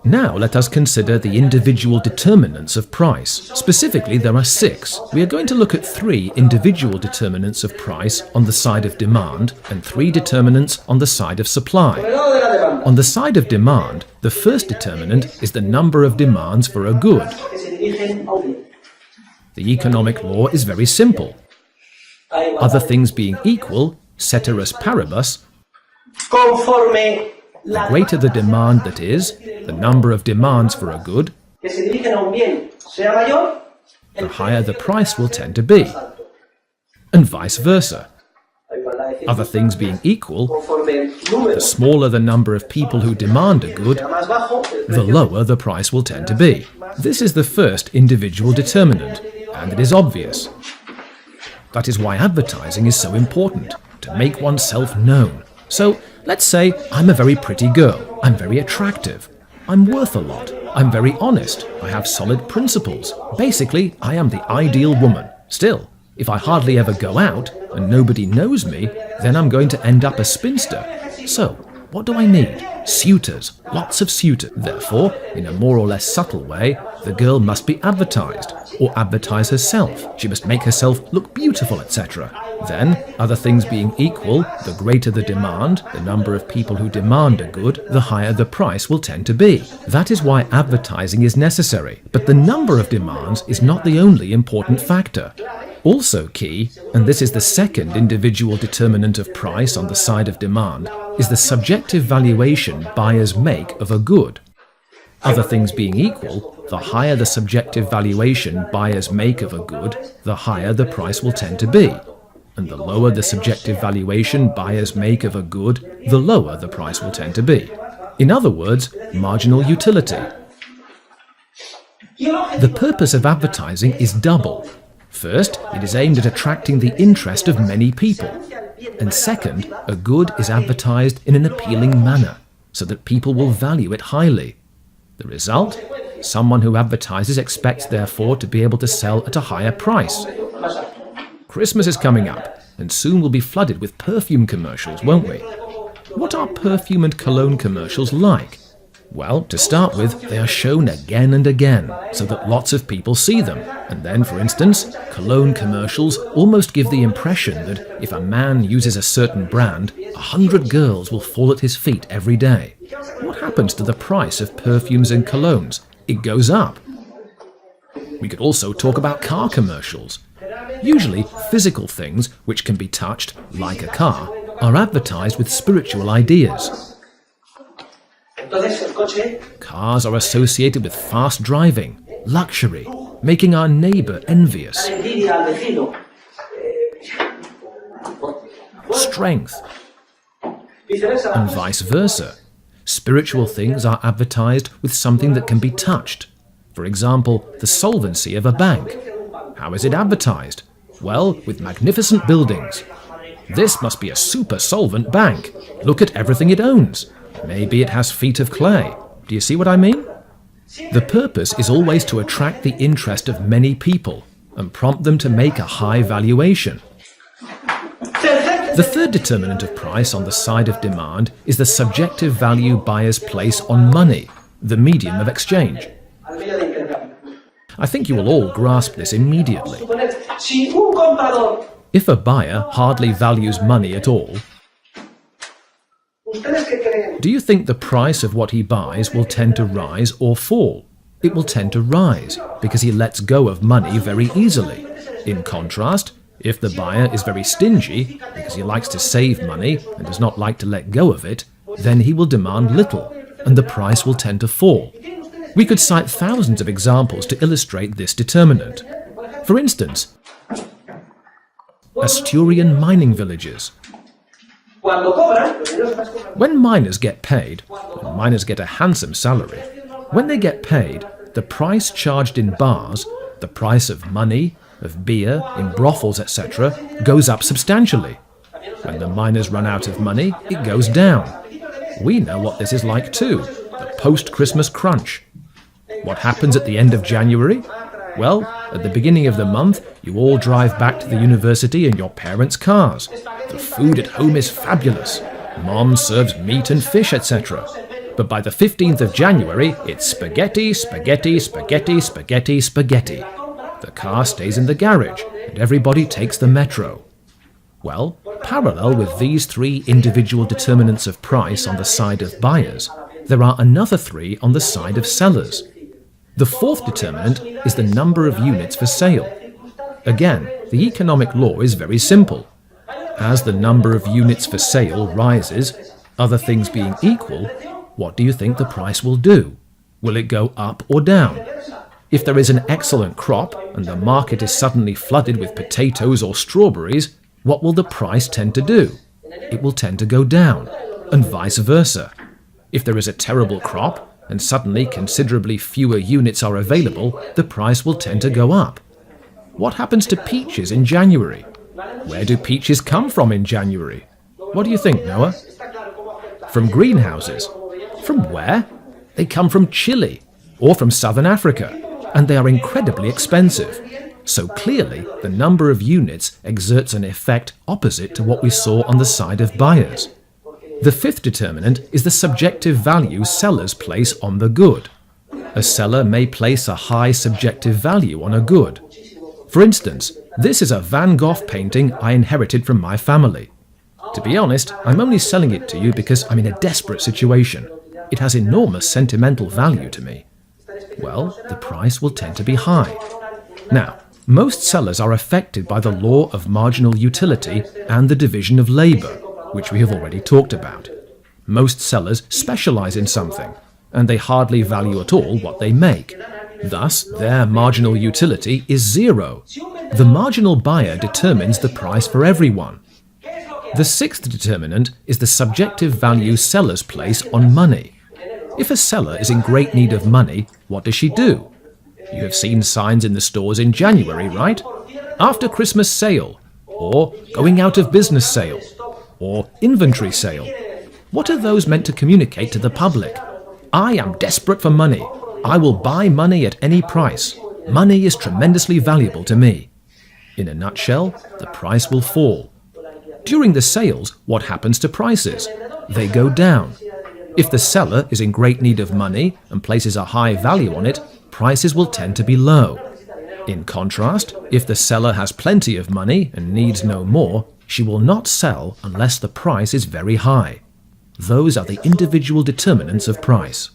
Now let us consider the individual determinants of price. Specifically, there are 6. We are going to look at 3 individual determinants of price on the side of demand and 3 determinants on the side of supply. On the side of demand, the first determinant is the number of demands for a good. The economic law is very simple. Other things being equal, ceteris paribus, the greater the demand that is, the number of demands for a good, the higher the price will tend to be, and vice versa. Other things being equal, the smaller the number of people who demand a good, the lower the price will tend to be. This is the first individual determinant, and it is obvious. That is why advertising is so important, to make oneself known. So, let's say I'm a very pretty girl, I'm very attractive, I'm worth a lot, I'm very honest, I have solid principles. Basically, I am the ideal woman. Still, if I hardly ever go out and nobody knows me, then I'm going to end up a spinster. So, what do I need? Suitors, lots of suitors. Therefore, in a more or less subtle way, the girl must be advertised, or advertise herself. She must make herself look beautiful, etc. Then, other things being equal, the greater the demand, the number of people who demand a good, the higher the price will tend to be. That is why advertising is necessary. But the number of demands is not the only important factor. Also key, and this is the second individual determinant of price on the side of demand, is the subjective valuation buyers make of a good. Other things being equal, the higher the subjective valuation buyers make of a good, the higher the price will tend to be. And the lower the subjective valuation buyers make of a good, the lower the price will tend to be. In other words, marginal utility. The purpose of advertising is double. First, it is aimed at attracting the interest of many people. And second, a good is advertised in an appealing manner, so that people will value it highly. The result? Someone who advertises expects therefore to be able to sell at a higher price. Christmas is coming up, and soon we'll be flooded with perfume commercials, won't we? What are perfume and cologne commercials like? Well, to start with, they are shown again and again, so that lots of people see them. And then, for instance, cologne commercials almost give the impression that if a man uses a certain brand, 100 girls will fall at his feet every day. What happens to the price of perfumes and colognes? It goes up. We could also talk about car commercials. Usually, physical things, which can be touched, like a car, are advertised with spiritual ideas. Cars are associated with fast driving, luxury, making our neighbour envious, strength, and vice versa. Spiritual things are advertised with something that can be touched. For example, the solvency of a bank. How is it advertised? Well, with magnificent buildings. This must be a super solvent bank. Look at everything it owns. Maybe it has feet of clay. Do you see what I mean? The purpose is always to attract the interest of many people and prompt them to make a high valuation. The third determinant of price on the side of demand is the subjective value buyers place on money, the medium of exchange. I think you will all grasp this immediately. If a buyer hardly values money at all, do you think the price of what he buys will tend to rise or fall? It will tend to rise because he lets go of money very easily. In contrast, if the buyer is very stingy because he likes to save money and does not like to let go of it, then he will demand little and the price will tend to fall. We could cite thousands of examples to illustrate this determinant. For instance, Asturian mining villages. When miners get paid, and miners get a handsome salary, when they get paid, the price charged in bars, the price of money, of beer, in brothels, etc., goes up substantially. When the miners run out of money, it goes down. We know what this is like too, the post-Christmas crunch. What happens at the end of January? Well, at the beginning of the month, you all drive back to the university in your parents' cars. The food at home is fabulous. Mom serves meat and fish, etc. But by the 15th of January, it's spaghetti, spaghetti, spaghetti, spaghetti, spaghetti. The car stays in the garage, and everybody takes the metro. Well, parallel with these three individual determinants of price on the side of buyers, there are another three on the side of sellers. The fourth determinant is the number of units for sale. Again, the economic law is very simple. As the number of units for sale rises, other things being equal, what do you think the price will do? Will it go up or down? If there is an excellent crop and the market is suddenly flooded with potatoes or strawberries, what will the price tend to do? It will tend to go down, and vice versa. If there is a terrible crop and suddenly considerably fewer units are available, the price will tend to go up. What happens to peaches in January? Where do peaches come from in January? What do you think, Noah? From greenhouses. From where? They come from Chile or from southern Africa, and they are incredibly expensive. So clearly, the number of units exerts an effect opposite to what we saw on the side of buyers. The fifth determinant is the subjective value sellers place on the good. A seller may place a high subjective value on a good. For instance, this is a Van Gogh painting I inherited from my family. To be honest, I'm only selling it to you because I'm in a desperate situation. It has enormous sentimental value to me. Well, the price will tend to be high. Now, most sellers are affected by the law of marginal utility and the division of labor, which we have already talked about. Most sellers specialize in something, and they hardly value at all what they make. Thus, their marginal utility is zero. The marginal buyer determines the price for everyone. The sixth determinant is the subjective value sellers place on money. If a seller is in great need of money, what does she do? You have seen signs in the stores in January, right? After Christmas sale, or going out of business sale, or inventory sale. What are those meant to communicate to the public? I am desperate for money. I will buy money at any price. Money is tremendously valuable to me. In a nutshell, the price will fall. During the sales, what happens to prices? They go down. If the seller is in great need of money and places a high value on it, prices will tend to be low. In contrast, if the seller has plenty of money and needs no more, she will not sell unless the price is very high. Those are the individual determinants of price.